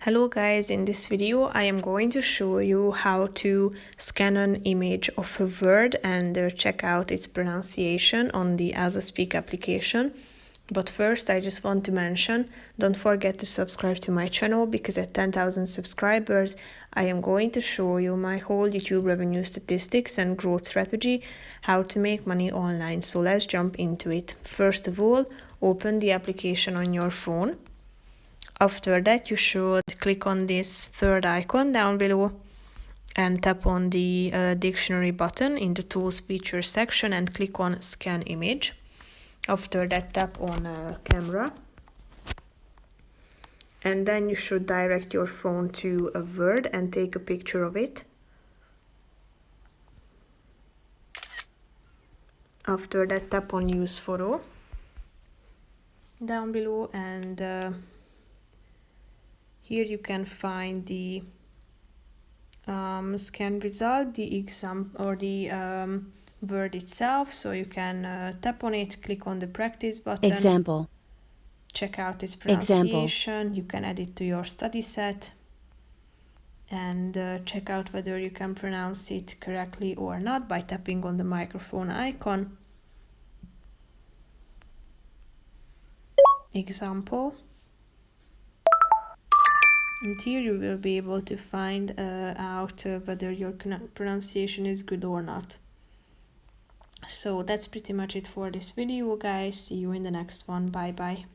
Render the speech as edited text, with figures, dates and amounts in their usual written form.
Hello guys, in this video I am going to show you how to scan an image of a word and check out its pronunciation on the ELSA Speak application. But first I just want to mention, don't forget to subscribe to my channel because at 10,000 subscribers I am going to show you my whole YouTube revenue statistics and growth strategy, how to make money online. So let's jump into it. First of all, open the application on your phone. After that, you should click on this third icon down below and tap on the dictionary button in the tools features section and click on scan image. After that, tap on camera. And then you should direct your phone to a word and take a picture of it. After that, tap on use photo down below, and here you can find the scan result, the exam or the word itself. So you can tap on it, click on the practice button. Example. Check out its pronunciation. You can add it to your study set and check out whether you can pronounce it correctly or not by tapping on the microphone icon. Example. And here you will be able to find out whether your pronunciation is good or not. So that's pretty much it for this video, guys. See you in the next one. Bye bye.